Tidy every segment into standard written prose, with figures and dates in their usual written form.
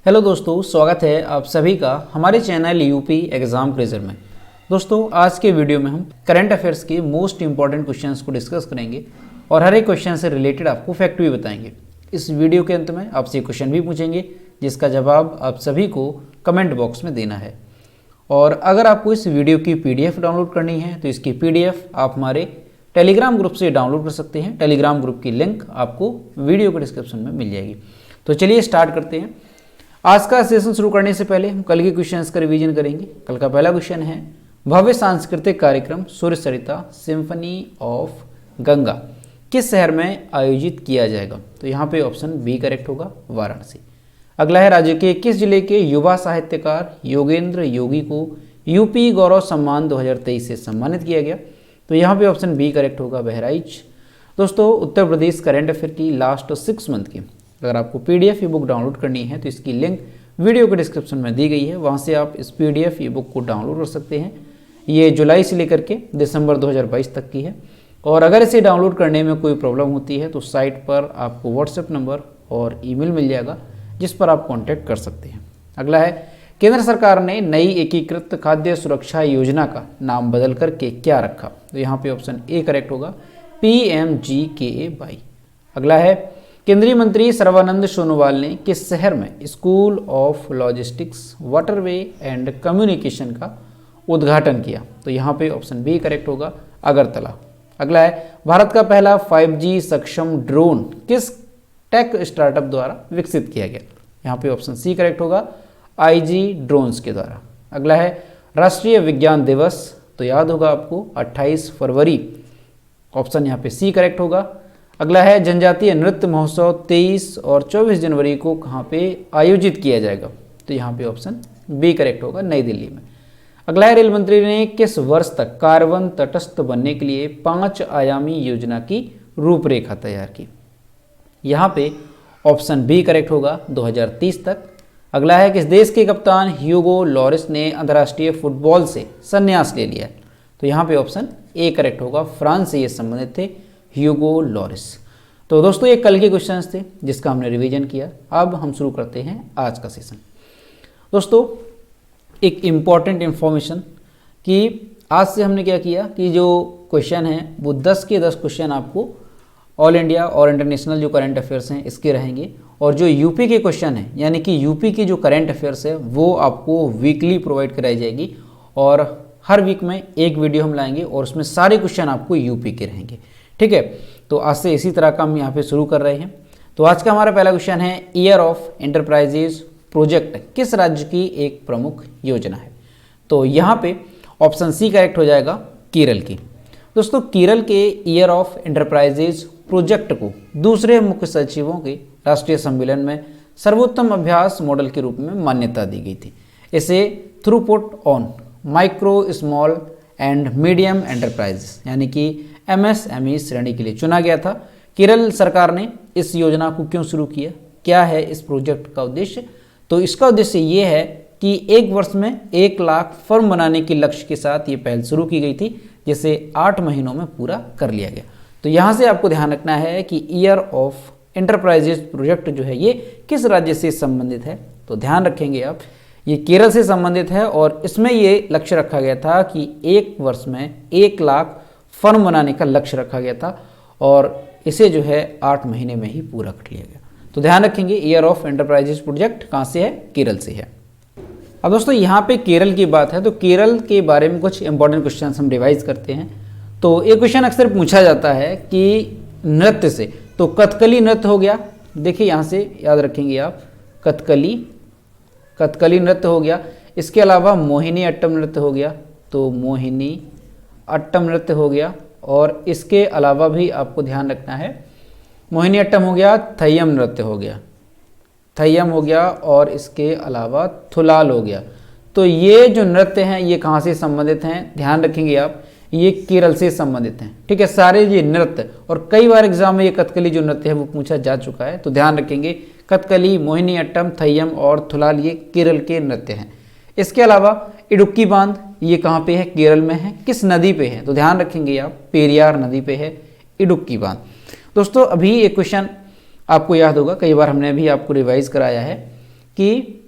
Hello दोस्तों, स्वागत है आप सभी का हमारे चैनल यूपी एग्जाम क्विज़र में। दोस्तों, आज के वीडियो में हम करंट अफेयर्स के मोस्ट इंपॉर्टेंट क्वेश्चंस को डिस्कस करेंगे और हर एक क्वेश्चन से रिलेटेड आपको फैक्ट भी बताएंगे। इस वीडियो के अंत में आपसे क्वेश्चन भी पूछेंगे जिसका जवाब आप सभी को कमेंट बॉक्स में देना है। और अगर आपको इस वीडियो की PDF डाउनलोड करनी है तो इसकी PDF आप हमारे टेलीग्राम ग्रुप से डाउनलोड कर सकते हैं। टेलीग्राम ग्रुप की लिंक आपको वीडियो के डिस्क्रिप्शन में मिल जाएगी। तो चलिए स्टार्ट करते हैं। आज का सेशन शुरू करने से पहले हम कल के क्वेश्चंस का रिवीजन करेंगे। कल का पहला क्वेश्चन है, भव्य सांस्कृतिक कार्यक्रम सूर्य सरिता सिम्फनी ऑफ गंगा किस शहर में आयोजित किया जाएगा? तो यहाँ पे ऑप्शन बी करेक्ट होगा, वाराणसी। अगला है, राज्य के किस जिले के युवा साहित्यकार योगेंद्र योगी को यूपी गौरव सम्मान 2023 से सम्मानित किया गया? तो यहाँ पे ऑप्शन बी करेक्ट होगा, बहराइच। दोस्तों, उत्तर प्रदेश करंट अफेयर की लास्ट 6 मंथ की अगर आपको PDF ई बुक डाउनलोड करनी है तो इसकी लिंक वीडियो के डिस्क्रिप्शन में दी गई है। वहाँ से आप इस PDF ई बुक को डाउनलोड कर सकते हैं। ये जुलाई से लेकर के दिसंबर 2022 तक की है। और अगर इसे डाउनलोड करने में कोई प्रॉब्लम होती है तो साइट पर आपको WhatsApp नंबर और ईमेल मिल जाएगा जिस पर आप कॉन्टैक्ट कर सकते हैं। अगला है, केंद्र सरकार ने नई एकीकृत खाद्य सुरक्षा योजना का नाम बदल करके क्या रखा? तो यहाँ पे ऑप्शन ए करेक्ट होगा, PMGKAY। अगला है, केंद्रीय मंत्री सर्बानंद सोनोवाल ने किस शहर में school of logistics waterway and communication का उद्घाटन किया? तो यहाँ पे ऑप्शन बी करेक्ट होगा, अगरतला। अगला है, भारत का पहला 5G सक्षम ड्रोन किस टेक स्टार्टअप द्वारा विकसित किया गया? यहाँ पे ऑप्शन सी करेक्ट होगा, IG ड्रोन्स के द्वारा। अगला है, राष्ट्रीय विज्ञान दिवस तो याद होगा आपको 28 फरवरी, ऑप्शन यहाँ पे सी करेक्ट होगा। अगला है, जनजातीय नृत्य महोत्सव 23 और 24 जनवरी को कहाँ पे आयोजित किया जाएगा? तो यहाँ पे ऑप्शन बी करेक्ट होगा, नई दिल्ली में। अगला है, रेल मंत्री ने किस वर्ष तक कार्बन तटस्थ बनने के लिए 5 आयामी योजना की रूपरेखा तैयार की? यहाँ पे ऑप्शन बी करेक्ट होगा, 2030 तक। अगला है, किस देश के कप्तान ह्यूगो लॉरिस ने अंतर्राष्ट्रीय फुटबॉल से संन्यास ले लिया? तो यहाँ पे ऑप्शन ए करेक्ट होगा, फ्रांस से ये संबंधित थे ह्यूगो लॉरिस। तो दोस्तों, ये कल के क्वेश्चंस थे जिसका हमने रिवीजन किया। अब हम शुरू करते हैं आज का सेशन। दोस्तों, एक इम्पॉर्टेंट इन्फॉर्मेशन कि आज से हमने क्या किया कि जो क्वेश्चन हैं वो 10 के 10 क्वेश्चन आपको ऑल इंडिया और इंटरनेशनल जो करंट अफेयर्स हैं इसके रहेंगे। और जो यूपी के क्वेश्चन हैं यानी कि यूपी की जो करंट अफेयर्स है वो आपको वीकली प्रोवाइड कराई जाएगी। और हर वीक में एक वीडियो हम लाएंगे और उसमें सारे क्वेश्चन आपको यूपी के रहेंगे। ठीक है, तो आज से इसी तरह का हम यहाँ पे शुरू कर रहे हैं। तो आज का हमारा पहला क्वेश्चन है, ईयर ऑफ एंटरप्राइजेज प्रोजेक्ट किस राज्य की एक प्रमुख योजना है? तो यहाँ पे ऑप्शन सी करेक्ट हो जाएगा, केरल की। दोस्तों, केरल के ईयर ऑफ एंटरप्राइजेज प्रोजेक्ट को दूसरे मुख्य सचिवों के राष्ट्रीय सम्मेलन में सर्वोत्तम अभ्यास मॉडल के रूप में मान्यता दी गई थी। इसे throughput on micro small and medium enterprises यानी कि MSME श्रेणी के लिए चुना गया था। केरल सरकार ने इस योजना को क्यों शुरू किया, क्या है इस प्रोजेक्ट का उद्देश्य? तो इसका उद्देश्य ये है कि एक वर्ष में 1 लाख फर्म बनाने के लक्ष्य के साथ ये पहल शुरू की गई थी, जिसे 8 महीनों में पूरा कर लिया गया। तो यहाँ से आपको ध्यान रखना है कि ईयर ऑफ एंटरप्राइजेज प्रोजेक्ट जो है ये किस राज्य से संबंधित है। तो ध्यान रखेंगे आप, ये केरल से संबंधित है और इसमें ये लक्ष्य रखा गया था कि एक वर्ष में 1 लाख फर्म बनाने का लक्ष्य रखा गया था और इसे जो है 8 महीने में ही पूरा कर लिया गया। तो ध्यान रखेंगे, ईयर ऑफ एंटरप्राइजेज प्रोजेक्ट कहाँ से है? केरल से है। अब दोस्तों, यहाँ पे केरल की बात है तो केरल के बारे में कुछ इंपॉर्टेंट क्वेश्चन हम रिवाइज करते हैं। तो एक क्वेश्चन अक्सर पूछा जाता है कि नृत्य से, तो कथकली नृत्य हो गया। देखिए यहाँ से याद रखेंगे आप, कथकली नृत्य हो गया। इसके अलावा मोहिनी अट्टम नृत्य हो गया, तो मोहिनी अट्टम नृत्य हो गया। और इसके अलावा भी आपको ध्यान रखना है, मोहिनी अट्टम हो गया, थय्यम नृत्य हो गया, थय्यम हो गया और इसके अलावा थुलाल हो गया। तो ये जो नृत्य हैं ये कहाँ से संबंधित हैं? ध्यान रखेंगे आप, ये केरल से संबंधित हैं। ठीक है, सारे ये नृत्य, और कई बार एग्जाम में ये कथकली जो नृत्य है वो पूछा जा चुका है। तो ध्यान रखेंगे, कथकली, मोहिनी अट्टम, थय्यम और थुलाल ये केरल के नृत्य हैं। इसके अलावा इडुक्की बांध ये कहाँ पे है? केरल में है। किस नदी पे है? तो ध्यान रखेंगे आप, पेरियार नदी पे है इडुक्की बांध। दोस्तों, अभी एक क्वेश्चन आपको याद होगा, कई बार हमने भी आपको रिवाइज कराया है कि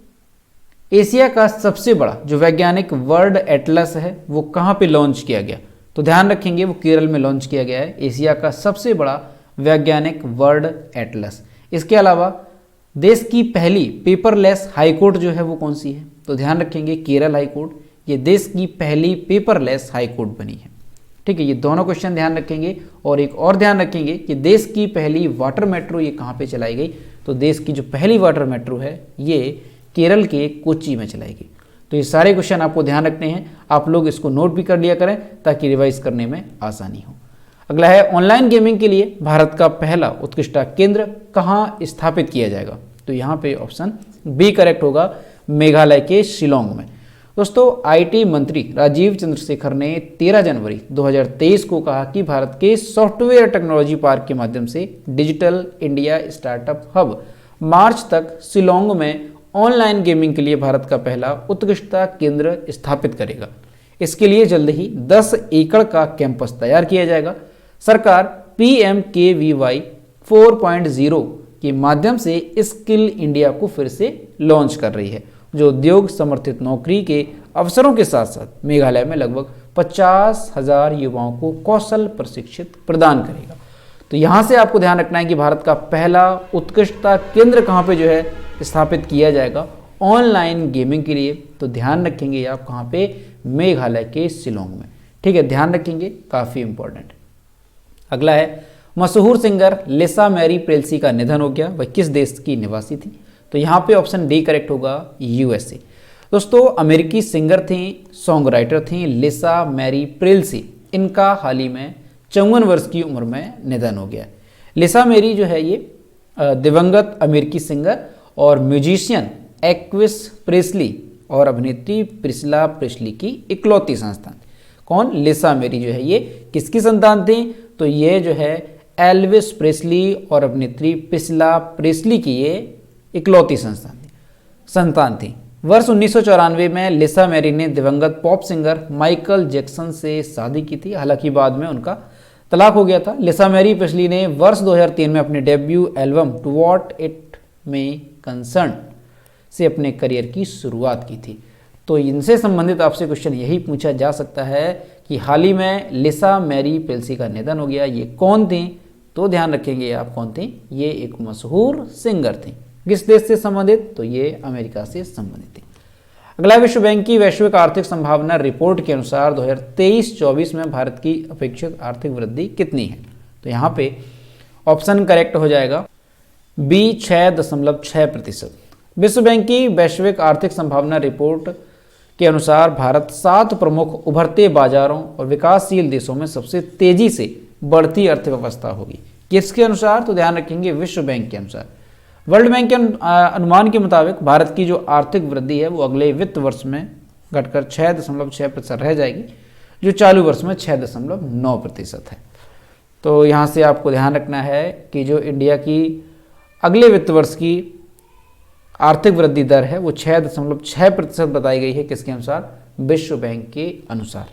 एशिया का सबसे बड़ा जो वैज्ञानिक वर्ल्ड एटलस है वो कहाँ पे लॉन्च किया गया? तो ध्यान रखेंगे वो केरल में लॉन्च किया गया है एशिया का सबसे बड़ा वैज्ञानिक वर्ल्ड एटलस। इसके अलावा देश की पहली पेपरलेस हाईकोर्ट जो है वो कौन सी है? तो ध्यान रखेंगे केरल हाईकोर्ट, ये देश की पहली पेपरलेस हाईकोर्ट बनी है। ठीक है, ये दोनों क्वेश्चन ध्यान रखेंगे। और एक और ध्यान रखेंगे कि देश की पहली वाटर मेट्रो ये कहाँ पे चलाई गई? तो देश की जो पहली वाटर मेट्रो है ये केरल के कोच्चि में चलाई गई। तो ये सारे क्वेश्चन आपको ध्यान रखने हैं, आप लोग इसको नोट भी कर लिया करें ताकि रिवाइज करने में आसानी हो। अगला है ऑनलाइन गेमिंग के लिए भारत का पहला उत्कृष्टता केंद्र कहाँ स्थापित किया जाएगा? तो यहाँ पे ऑप्शन बी करेक्ट होगा, मेघालय के शिलोंग में। दोस्तों आईटी मंत्री राजीव चंद्रशेखर ने 13 जनवरी 2023 को कहा कि भारत के सॉफ्टवेयर टेक्नोलॉजी पार्क के माध्यम से डिजिटल इंडिया स्टार्टअप हब मार्च तक शिलोंग में ऑनलाइन गेमिंग के लिए भारत का पहला उत्कृष्टता केंद्र स्थापित करेगा। इसके लिए जल्द ही 10 एकड़ का कैंपस तैयार किया जाएगा। सरकार PMKVY 4.0 के माध्यम से स्किल इंडिया को फिर से लॉन्च कर रही है, जो उद्योग समर्थित नौकरी के अवसरों के साथ साथ मेघालय में लगभग 50,000 युवाओं को कौशल प्रशिक्षित प्रदान करेगा। तो यहाँ से आपको ध्यान रखना है कि भारत का पहला उत्कृष्टता केंद्र कहाँ पे जो है स्थापित किया जाएगा ऑनलाइन गेमिंग के लिए। तो ध्यान रखेंगे आप कहाँ पे? मेघालय के शिलोंग में। ठीक है, ध्यान रखेंगे, काफ़ी इंपॉर्टेंट। अगला है मशहूर सिंगर लिसा मैरी प्रेल्सी का निधन हो गया, वह किस देश की निवासी थी? तो यहाँ पे ऑप्शन डी करेक्ट होगा, USA। दोस्तों अमेरिकी सिंगर थी, सॉन्ग राइटर थी लिसा मैरी प्रेल्सी। इनका हाल ही में 54 वर्ष की उम्र में निधन हो गया। लिसा मैरी जो है ये दिवंगत अमेरिकी सिंगर और म्यूजिशियन एक्विस प्रेस्ली और अभिनेत्री प्रिस्ला प्रेस्ली की इकलौती संतान। कौन? लिसा मैरी जो है ये किसकी संतान थी? तो ये जो है एल्विस प्रेस्ली और अभिनेत्री प्रिस्ला प्रेस्ली की ये इकलौती संतान थी। वर्ष 1994 में लिसा मैरी ने दिवंगत पॉप सिंगर माइकल जैक्सन से शादी की थी, हालांकि बाद में उनका तलाक हो गया था। लिसा मैरी प्रेस्ली ने वर्ष 2003 में अपने debut album to whom it may concern से अपने करियर की शुरुआत की थी। तो इनसे संबंधित आपसे क्वेश्चन यही पूछा जा सकता है कि हाल ही में लिसा मैरी प्रेल्सी का निधन हो गया, ये कौन थी? तो ध्यान रखेंगे आप कौन थी? ये एक मशहूर सिंगर थी। किस देश से संबंधित? तो ये अमेरिका से संबंधित थी। अगला विश्व बैंक की वैश्विक आर्थिक संभावना रिपोर्ट के अनुसार 2023-24 में भारत की अपेक्षित आर्थिक वृद्धि कितनी है? तो यहाँ पे ऑप्शन करेक्ट हो जाएगा बी 6.6%। विश्व बैंक की वैश्विक आर्थिक संभावना रिपोर्ट के अनुसार भारत 7 प्रमुख उभरते बाजारों और विकासशील देशों में सबसे तेजी से बढ़ती अर्थव्यवस्था होगी। किसके अनुसार? तो ध्यान रखेंगे विश्व बैंक के अनुसार। वर्ल्ड बैंक के अनुमान के मुताबिक भारत की जो आर्थिक वृद्धि है वो अगले वित्त वर्ष में घटकर 6.6% रह जाएगी, जो चालू वर्ष में 6.9% है। तो यहाँ से आपको ध्यान रखना है कि जो इंडिया की अगले वित्त वर्ष की आर्थिक वृद्धि दर है वो 6.6% बताई गई है। किसके अनुसार? विश्व बैंक के अनुसार।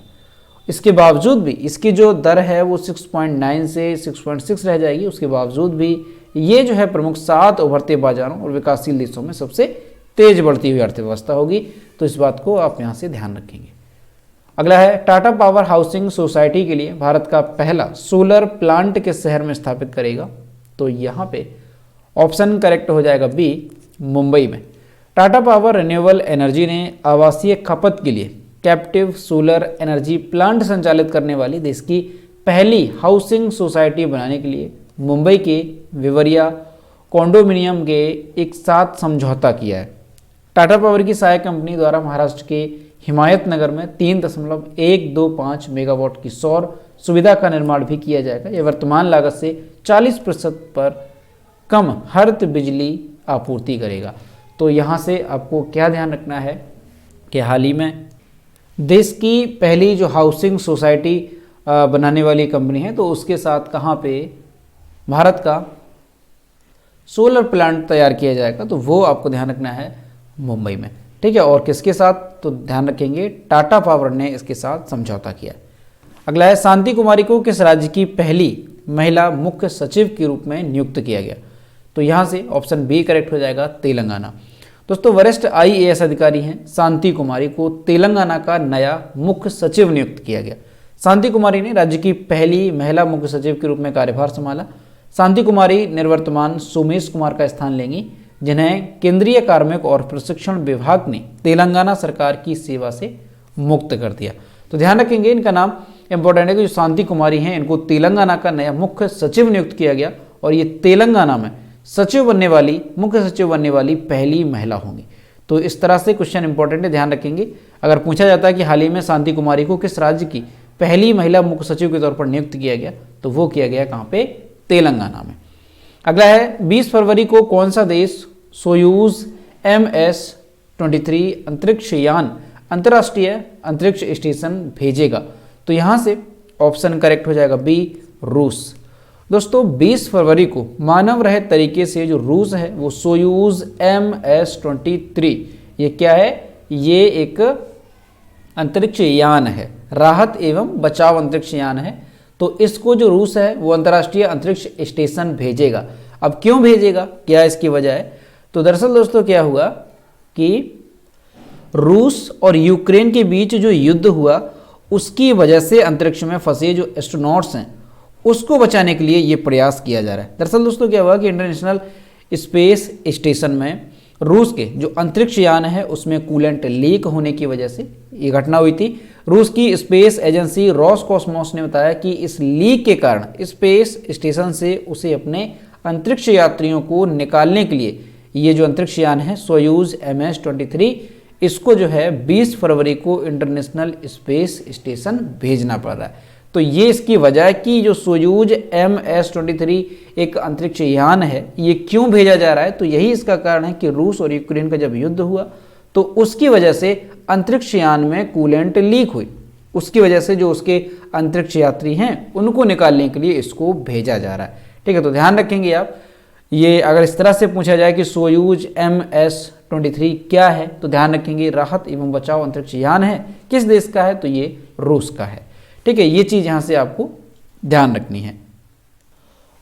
इसके बावजूद भी इसकी जो दर है वो 6.9 से 6.6 रह जाएगी। उसके बावजूद भी ये जो है प्रमुख 7 उभरते बाजारों और विकासशील देशों में सबसे तेज बढ़ती हुई अर्थव्यवस्था होगी। तो इस बात को आप यहाँ से ध्यान रखेंगे। अगला है टाटा पावर हाउसिंग सोसाइटी के लिए भारत का पहला सोलर प्लांट किस शहर में स्थापित करेगा? तो यहाँ पे ऑप्शन करेक्ट हो जाएगा बी, मुंबई में। टाटा पावर रिन्यूएबल एनर्जी ने आवासीय खपत के लिए कैप्टिव सोलर एनर्जी प्लांट संचालित करने वाली देश की पहली हाउसिंग सोसाइटी बनाने के लिए मुंबई के विवरिया कॉन्डोमिनियम के एक साथ समझौता किया है। टाटा पावर की सहायक कंपनी द्वारा महाराष्ट्र के हिमायत नगर में 3.125 मेगावाट की सौर सुविधा का निर्माण भी किया जाएगा। यह वर्तमान लागत से 40% पर कम हरित बिजली आपूर्ति करेगा। तो यहाँ से आपको क्या ध्यान रखना है कि हाल ही में देश की पहली जो हाउसिंग सोसाइटी बनाने वाली कंपनी है तो उसके साथ कहाँ पे भारत का सोलर प्लांट तैयार किया जाएगा, तो वो आपको ध्यान रखना है मुंबई में। ठीक है, और किसके साथ? तो ध्यान रखेंगे टाटा पावर ने इसके साथ समझौता किया। अगला है शांति कुमारी को किस राज्य की पहली महिला मुख्य सचिव के रूप में नियुक्त किया गया? तो यहाँ से ऑप्शन बी करेक्ट हो जाएगा, तेलंगाना। दोस्तों वरिष्ठ IAS अधिकारी हैं शांति कुमारी को तेलंगाना का नया मुख्य सचिव नियुक्त किया गया। शांति कुमारी ने राज्य की पहली महिला मुख्य सचिव के रूप में कार्यभार संभाला। शांति कुमारी निर्वर्तमान सोमेश कुमार का स्थान लेंगी, जिन्हें केंद्रीय कार्मिक और प्रशिक्षण विभाग ने तेलंगाना सरकार की सेवा से मुक्त कर दिया। तो ध्यान रखेंगे, इनका नाम इंपॉर्टेंट है कि जो शांति कुमारी हैं इनको तेलंगाना का नया मुख्य सचिव नियुक्त किया गया और ये तेलंगाना में मुख्य सचिव बनने वाली पहली महिला होंगी। तो इस तरह से क्वेश्चन इंपॉर्टेंट है, ध्यान रखेंगे। अगर पूछा जाता है कि हाल ही में शांति कुमारी को किस राज्य की पहली महिला मुख्य सचिव के तौर पर नियुक्त किया गया, तो वो किया गया कहाँ पे, तेलंगाना में। अगला है 20 फरवरी को कौन सा देश सोयूज MS-23 अंतरिक्ष यान अंतर्राष्ट्रीय अंतरिक्ष स्टेशन भेजेगा? तो यहां से ऑप्शन करेक्ट हो जाएगा बी, रूस। दोस्तों 20 फरवरी को मानव रहित तरीके से जो रूस है वो सोयूज MS-23, ये क्या है, ये एक अंतरिक्ष यान है, राहत एवं बचाव अंतरिक्ष यान है। तो इसको जो रूस है वो अंतर्राष्ट्रीय अंतरिक्ष स्टेशन भेजेगा। अब क्यों भेजेगा, क्या इसकी वजह है? तो दरअसल दोस्तों क्या हुआ कि रूस और यूक्रेन के बीच जो युद्ध हुआ उसकी वजह से अंतरिक्ष में फंसे जो एस्ट्रोनॉट्स हैं उसको बचाने के लिए ये प्रयास किया जा रहा है। दरअसल दोस्तों क्या हुआ कि इंटरनेशनल स्पेस स्टेशन में रूस के जो अंतरिक्ष यान है उसमें कूलेंट लीक होने की वजह से ये घटना हुई थी। रूस की स्पेस एजेंसी रोसकॉस्मोस ने बताया कि इस लीक के कारण स्पेस स्टेशन से उसे अपने अंतरिक्ष यात्रियों को निकालने के लिए ये जो अंतरिक्ष यान है सोयूज MS-23 इसको जो है 20 फरवरी को इंटरनेशनल स्पेस स्टेशन भेजना पड़ रहा है। तो ये इसकी वजह है कि जो सोयूज MS-23 एक अंतरिक्ष यान है ये क्यों भेजा जा रहा है, तो यही इसका कारण है कि रूस और यूक्रेन का जब युद्ध हुआ तो उसकी वजह से अंतरिक्ष यान में कूलेंट लीक हुई, उसकी वजह से जो उसके अंतरिक्ष यात्री हैं उनको निकालने के लिए इसको भेजा जा रहा है। ठीक है, तो ध्यान रखेंगे आप, ये अगर इस तरह से पूछा जाए कि सोयूज MS-23 क्या है, तो ध्यान रखेंगे राहत एवं बचाव अंतरिक्ष यान है, किस देश का है, तो ये रूस का है। ठीक है, ये चीज़ यहाँ से आपको ध्यान रखनी है।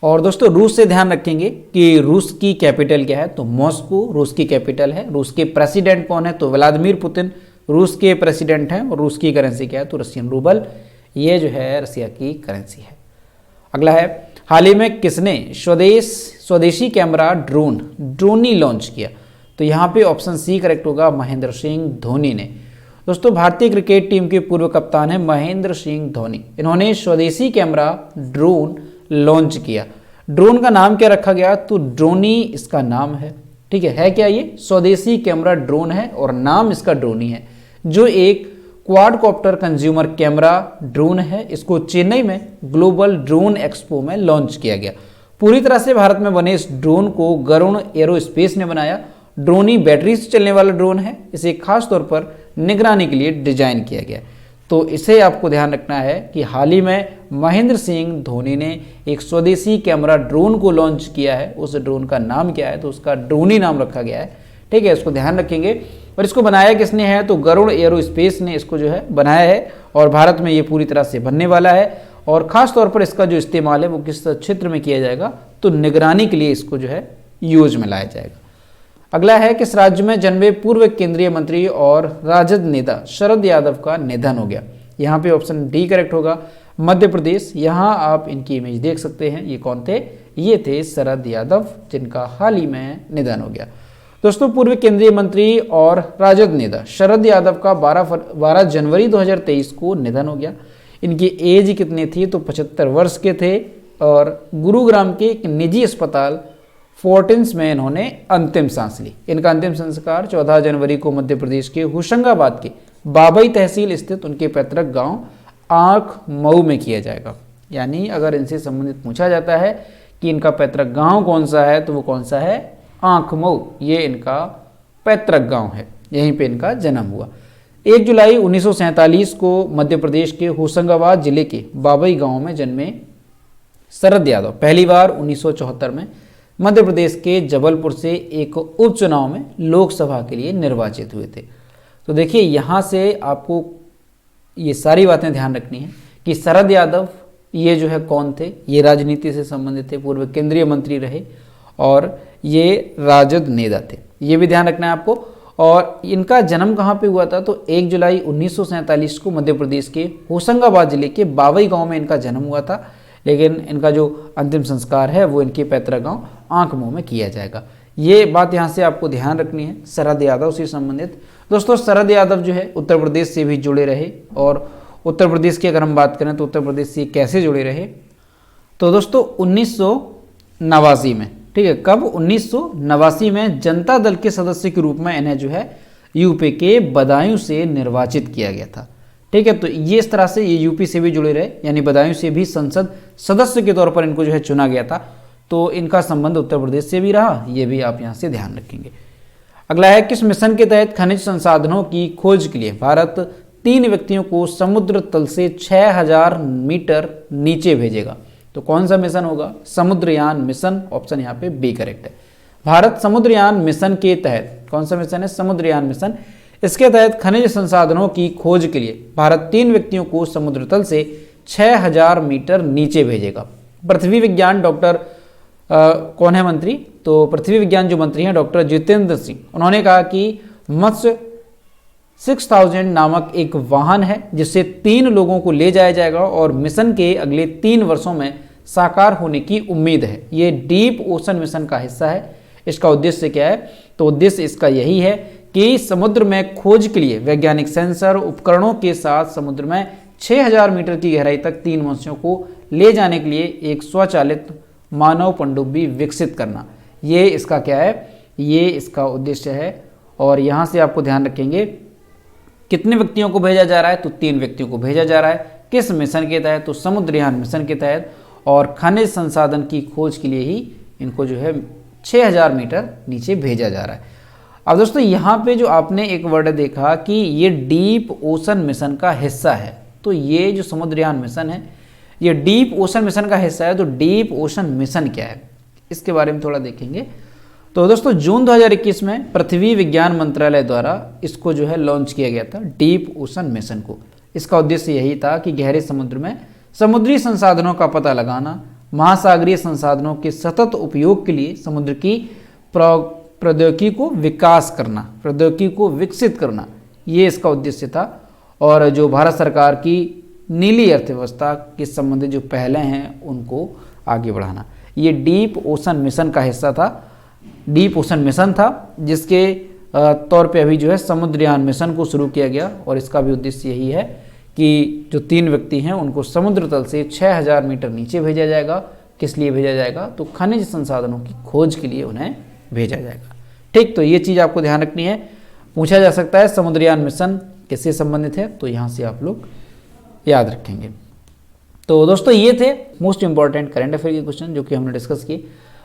और दोस्तों रूस से ध्यान रखेंगे कि रूस की कैपिटल क्या है, तो मॉस्को रूस की कैपिटल है। रूस के प्रेसिडेंट कौन है, तो व्लादिमीर पुतिन रूस के प्रेसिडेंट हैं। और रूस की करेंसी क्या है, तो रशियन रूबल, ये जो है रसिया की करेंसी है। अगला है हाल ही में किसने स्वदेशी कैमरा ड्रोनी लॉन्च किया? तो यहाँ पे ऑप्शन सी करेक्ट होगा, महेंद्र सिंह धोनी ने। दोस्तों भारतीय क्रिकेट टीम के पूर्व कप्तान हैं महेंद्र सिंह धोनी। इन्होंने स्वदेशी कैमरा ड्रोन लॉन्च किया। ड्रोन का नाम क्या रखा गया, तो ड्रोनी इसका नाम है। ठीक है क्या ये स्वदेशी कैमरा ड्रोन है और नाम इसका ड्रोनी है, जो एक क्वाडकॉप्टर कंज्यूमर कैमरा ड्रोन है। इसको चेन्नई में ग्लोबल ड्रोन एक्सपो में लॉन्च किया गया। पूरी तरह से भारत में बने इस ड्रोन को गरुण एरोस्पेस ने बनाया। ड्रोनी बैटरी से चलने वाला ड्रोन है, इसे खास तौर पर निगरानी के लिए डिजाइन किया गया। तो इसे आपको ध्यान रखना है कि हाल ही में महेंद्र सिंह धोनी ने एक स्वदेशी कैमरा ड्रोन को लॉन्च किया है। उस ड्रोन का नाम क्या है, तो उसका ड्रोनी नाम रखा गया है। ठीक है, इसको ध्यान रखेंगे। और इसको बनाया किसने है, तो गरुड़ एरोस्पेस ने इसको जो है बनाया है और भारत में ये पूरी तरह से बनने वाला है। और खास तौर पर इसका जो इस्तेमाल है वो किस क्षेत्र में किया जाएगा, तो निगरानी के लिए इसको जो है यूज में लाया जाएगा। अगला है किस राज्य में जन्मे पूर्व केंद्रीय मंत्री और राजद नेता शरद यादव का निधन हो गया? यहाँ पे ऑप्शन डी करेक्ट होगा, मध्य प्रदेश। यहाँ आप इनकी इमेज देख सकते हैं, ये कौन थे, ये थे शरद यादव, जिनका हाल ही में निधन हो गया। दोस्तों पूर्व केंद्रीय मंत्री और राजद नेता शरद यादव का 12 जनवरी 2023 को निधन हो गया। इनकी एज कितनी थी, तो 75 वर्ष के थे और गुरुग्राम के एक निजी अस्पताल फोर्टिन्स में इन्होंने अंतिम सांस ली। इनका अंतिम संस्कार 14 जनवरी को मध्य प्रदेश के होशंगाबाद के बाबई तहसील स्थित उनके पैतृक गांव आंख मऊ में किया जाएगा। यानी अगर इनसे संबंधित पूछा जाता है कि इनका पैतृक गांव कौन सा है, तो वो कौन सा है, आंख मऊ, ये इनका पैतृक गांव है, यहीं पे इनका जन्म हुआ। 1 जुलाई 1947 को मध्य प्रदेश के होशंगाबाद जिले के बाबई गांव में जन्मे शरद यादव पहली बार 1974 में मध्य प्रदेश के जबलपुर से एक उपचुनाव में लोकसभा के लिए निर्वाचित हुए थे। तो देखिए यहाँ से आपको ये सारी बातें ध्यान रखनी है कि शरद यादव ये जो है कौन थे, ये राजनीति से संबंधित थे, पूर्व केंद्रीय मंत्री रहे और ये राजद नेता थे। ये भी ध्यान रखना है आपको। और इनका जन्म कहाँ पे हुआ था, तो 1 जुलाई 1947 को मध्य प्रदेश के होशंगाबाद जिले के बावई गांव में इनका जन्म हुआ था। लेकिन इनका जो अंतिम संस्कार है वो इनके पैतृक गांव आंकमो में किया जाएगा। ये बात यहाँ से आपको ध्यान रखनी है शरद यादव से संबंधित। दोस्तों शरद यादव जो है उत्तर प्रदेश से भी जुड़े रहे, और उत्तर प्रदेश की अगर हम बात करें तो उत्तर प्रदेश से कैसे जुड़े रहे, तो दोस्तों 1989 में, ठीक है, कब 1989 में जनता दल के सदस्य के रूप में इन्हें जो है यूपी के बदायूं से निर्वाचित किया गया था। ठीक है, तो ये इस तरह से ये यूपी से भी जुड़े रहे, यानी बदायूं से भी संसद सदस्य के तौर पर इनको जो है चुना गया था। तो इनका संबंध उत्तर प्रदेश से भी रहा, ये भी आप यहाँ से ध्यान रखेंगे। अगला है, किस मिशन के तहत खनिज संसाधनों की खोज के लिए भारत 3 व्यक्तियों को समुद्र तल से 6000 मीटर नीचे भेजेगा? तो कौन सा मिशन होगा? समुद्रयान मिशन, ऑप्शन यहाँ पे बी करेक्ट है। भारत समुद्रयान मिशन के तहत, कौन सा मिशन है? समुद्रयान मिशन। इसके तहत खनिज संसाधनों की खोज के लिए भारत 3 व्यक्तियों को समुद्र तल से 6000 मीटर नीचे भेजेगा। पृथ्वी विज्ञान डॉक्टर कौन है मंत्री? तो पृथ्वी विज्ञान जो मंत्री हैं डॉक्टर जितेंद्र सिंह, उन्होंने कहा कि मत्स्य 6000 नामक एक वाहन है जिससे 3 लोगों को ले जाया जाएगा और मिशन के अगले 3 वर्षों में साकार होने की उम्मीद है। ये डीप ओशन मिशन का हिस्सा है। इसका उद्देश्य क्या है? तो उद्देश्य इसका यही है कि समुद्र में खोज के लिए वैज्ञानिक सेंसर उपकरणों के साथ समुद्र में 6000 मीटर की गहराई तक 3 मत्स्यों को ले जाने के लिए एक स्वचालित मानव पनडुब्बी विकसित करना। ये इसका क्या है? ये इसका उद्देश्य है। और यहाँ से आपको ध्यान रखेंगे कितने व्यक्तियों को भेजा जा रहा है? तो 3 व्यक्तियों को भेजा जा रहा है। किस मिशन के तहत? तो समुद्रयान मिशन के तहत। और खनिज संसाधन की खोज के लिए ही इनको जो है 6000 मीटर नीचे भेजा जा रहा है। अब दोस्तों यहाँ पे जो आपने एक वर्ड देखा कि ये डीप ओशन मिशन का हिस्सा है, तो ये जो समुद्रयान मिशन है ये डीप ओशन मिशन का हिस्सा है। तो डीप ओशन मिशन क्या है, इसके बारे में थोड़ा देखेंगे। तो दोस्तों जून 2021 में पृथ्वी विज्ञान मंत्रालय द्वारा इसको जो है लॉन्च किया गया था, डीप ओशन मिशन को। इसका उद्देश्य यही था कि गहरे समुद्र में समुद्री संसाधनों का पता लगाना, महासागरीय संसाधनों के सतत उपयोग के लिए समुद्र की प्रौद्योगिकी को विकास करना, प्रौद्योगिकी को विकसित करना, ये इसका उद्देश्य था। और जो भारत सरकार की नीली अर्थव्यवस्था के संबंधित जो पहले हैं उनको आगे बढ़ाना, ये डीप ओशन मिशन का हिस्सा था। डीप ओशन मिशन था जिसके तौर पे अभी जो है समुद्रयान मिशन को शुरू किया गया। और इसका भी उद्देश्य यही है कि जो 3 व्यक्ति हैं उनको समुद्र तल से 6000 मीटर नीचे भेजा जाएगा। किस लिए भेजा जाएगा? तो खनिज संसाधनों की खोज के लिए उन्हें भेजा जाएगा। ठीक, तो ये चीज़ आपको ध्यान रखनी है। पूछा जा सकता है समुद्रयान मिशन किससे संबंधित है, तो यहाँ से आप लोग याद रखेंगे। तो दोस्तों ये थे मोस्ट इंपॉर्टेंट करंट अफेयर के क्वेश्चन जो कि हमने डिस्कस किए।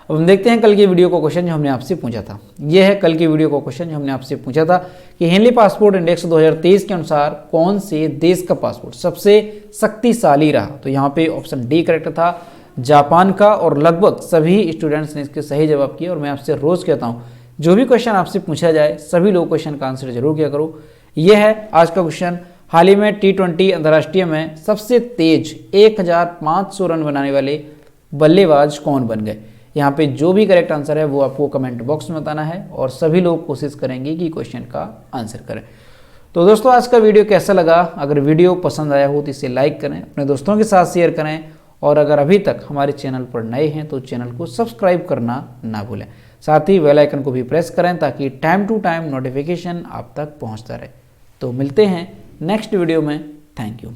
अब हम देखते हैं कल के वीडियो को क्वेश्चन जो हमने आपसे पूछा था। ये है कल के वीडियो को क्वेश्चन जो हमने आपसे पूछा था कि हेनली पासपोर्ट इंडेक्स 2023 के अनुसार कौन से देश का पासपोर्ट सबसे शक्तिशाली रहा? तो यहाँ पे ऑप्शन डी करेक्ट था, जापान का। और लगभग सभी स्टूडेंट्स ने इसके सही जवाब किए। और मैं आपसे रोज कहता हूँ जो भी क्वेश्चन आपसे पूछा जाए सभी लोग क्वेश्चन का आंसर जरूर किया करो। ये है आज का क्वेश्चन, हाल ही में T20 अंतर्राष्ट्रीय में सबसे तेज 1500 रन बनाने वाले बल्लेबाज कौन बन गए? यहाँ पे जो भी करेक्ट आंसर है वो आपको कमेंट बॉक्स में बताना है और सभी लोग कोशिश करेंगे कि क्वेश्चन का आंसर करें। तो दोस्तों आज का वीडियो कैसा लगा? अगर वीडियो पसंद आया हो तो इसे लाइक करें, अपने दोस्तों के साथ शेयर करें। और अगर अभी तक हमारे चैनल पर नए हैं तो चैनल को सब्सक्राइब करना ना भूलें। साथ ही बेल आइकन को भी प्रेस करें ताकि टाइम टू टाइम नोटिफिकेशन आप तक पहुँचता रहे। तो मिलते हैं नेक्स्ट वीडियो में। Thank you.